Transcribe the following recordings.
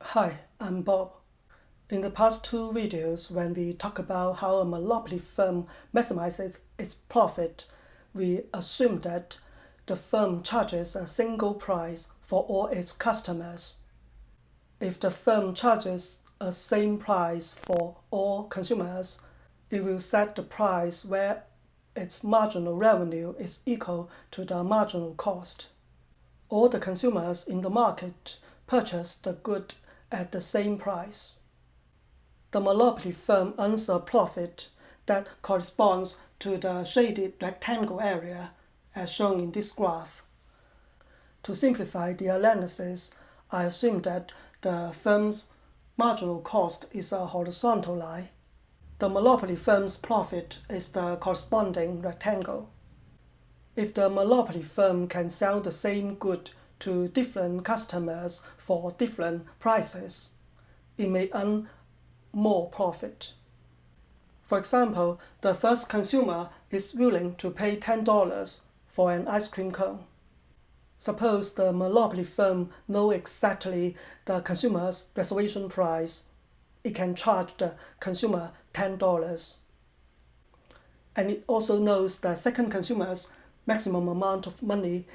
Hi, I'm Bob. In the past two videos, when we talk about how a monopoly firm maximizes its profit, we assume that the firm charges a single price for all its customers. If the firm charges a same price for all consumers, it will set the price where its marginal revenue is equal to the marginal cost. All the consumers in the market purchase the good at the same price. The monopoly firm earns a profit that corresponds to the shaded rectangle area as shown in this graph. To simplify the analysis, I assume that the firm's marginal cost is a horizontal line. The monopoly firm's profit is the corresponding rectangle. If the monopoly firm can sell the same good to different customers for different prices, it may earn more profit. For example, the first consumer is willing to pay $10 for an ice cream cone. Suppose the monopoly firm knows exactly the consumer's reservation price. It can charge the consumer $10. And it also knows the second consumer's maximum amount of money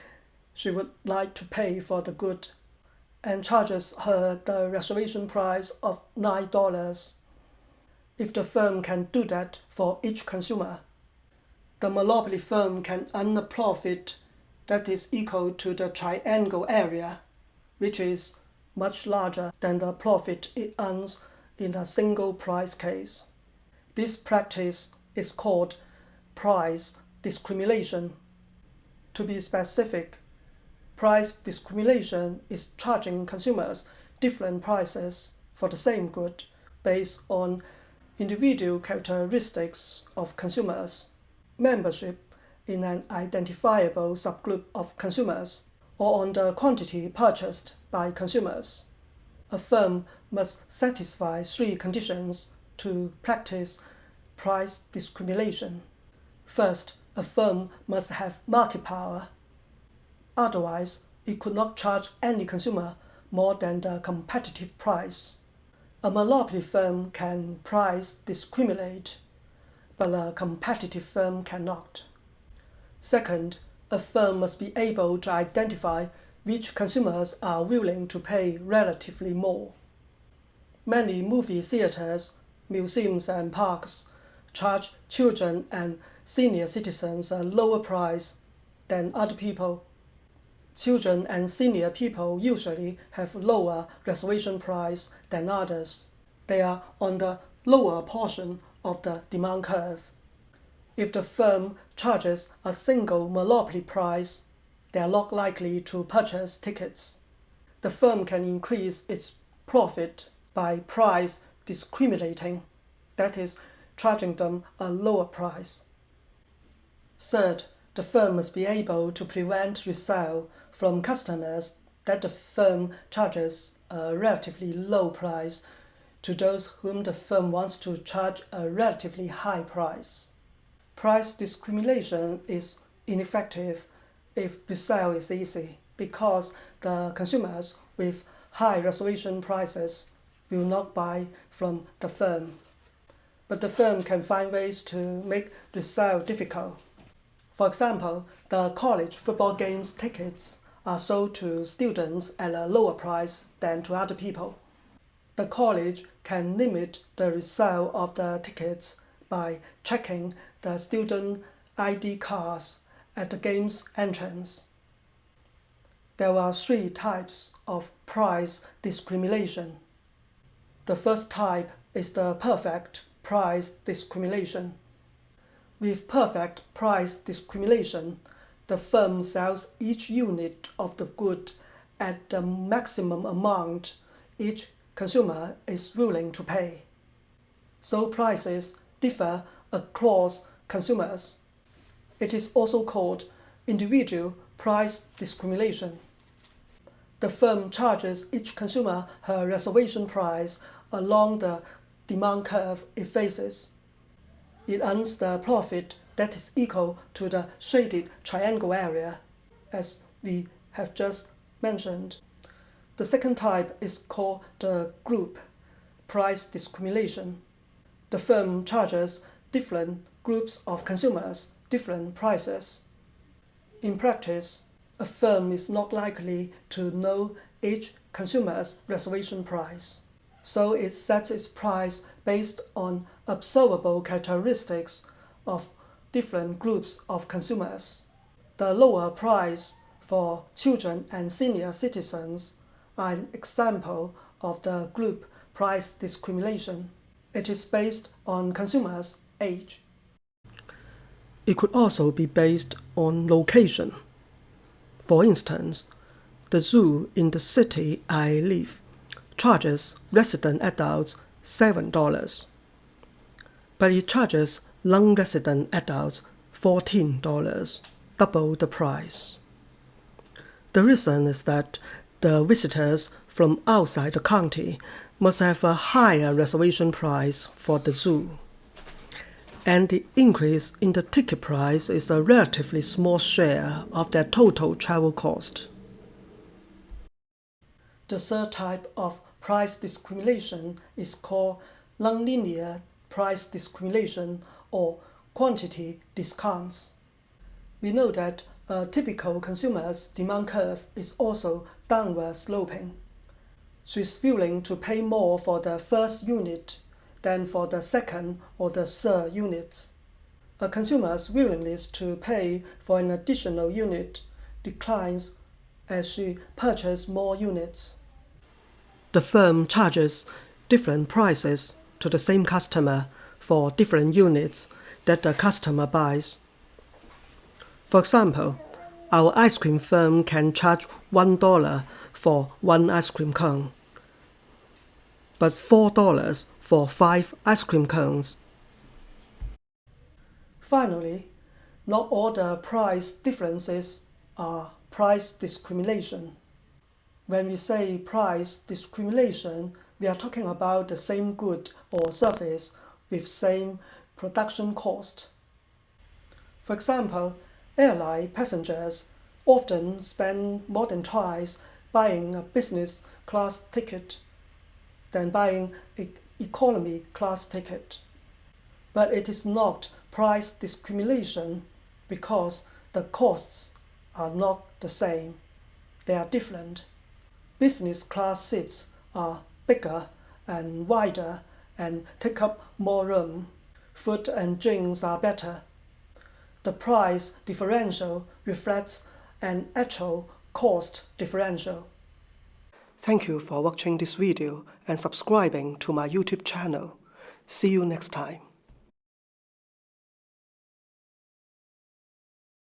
she would like to pay for the good and charges her the reservation price of $9. If the firm can do that for each consumer, the monopoly firm can earn a profit that is equal to the triangle area, which is much larger than the profit it earns in a single price case. This practice is called price discrimination. To be specific, price discrimination is charging consumers different prices for the same good based on individual characteristics of consumers, membership in an identifiable subgroup of consumers, or on the quantity purchased by consumers. A firm must satisfy three conditions to practice price discrimination. First, a firm must have market power. Otherwise, it could not charge any consumer more than the competitive price. A monopoly firm can price discriminate, but a competitive firm cannot. Second, a firm must be able to identify which consumers are willing to pay relatively more. Many movie theaters, museums, and parks charge children and senior citizens a lower price than other people. Children and senior people usually have lower reservation price than others. They are on the lower portion of the demand curve. If the firm charges a single monopoly price, they are not likely to purchase tickets. The firm can increase its profit by price discriminating, that is, charging them a lower price. Third, the firm must be able to prevent resale from customers that the firm charges a relatively low price to those whom the firm wants to charge a relatively high price. Price discrimination is ineffective if resale is easy because the consumers with high reservation prices will not buy from the firm. But the firm can find ways to make resale difficult. For example, the college football games tickets are sold to students at a lower price than to other people. The college can limit the resale of the tickets by checking the student ID cards at the game's entrance. There are three types of price discrimination. The first type is the perfect price discrimination. With perfect price discrimination, the firm sells each unit of the good at the maximum amount each consumer is willing to pay. So prices differ across consumers. It is also called individual price discrimination. The firm charges each consumer her reservation price along the demand curve it faces. It earns the profit that is equal to the shaded triangle area, as we have just mentioned. The second type is called the group price discrimination. The firm charges different groups of consumers different prices. In practice, a firm is not likely to know each consumer's reservation price, so it sets its price based on observable characteristics of different groups of consumers. The lower price for children and senior citizens are an example of the group price discrimination. It is based on consumers' age. It could also be based on location. For instance, the zoo in the city I live charges resident adults $7, but it charges non-resident adults $14, double the price. The reason is that the visitors from outside the county must have a higher reservation price for the zoo, and the increase in the ticket price is a relatively small share of their total travel cost. The third type of price discrimination is called nonlinear price discrimination or quantity discounts. We know that a typical consumer's demand curve is also downward sloping. She is willing to pay more for the first unit than for the second or the third units. A consumer's willingness to pay for an additional unit declines as she purchases more units. The firm charges different prices to the same customer for different units that the customer buys. For example, our ice cream firm can charge $1 for one ice cream cone, but $4 for 5 ice cream cones. Finally, not all the price differences are price discrimination. When we say price discrimination, we are talking about the same good or service with same production cost. For example, airline passengers often spend more than twice buying a business class ticket than buying an economy class ticket. But it is not price discrimination because the costs are not the same. They are different. Business class seats are bigger and wider and take up more room. Food and drinks are better. The price differential reflects an actual cost differential. Thank you for watching this video and subscribing to my YouTube channel. See you next time.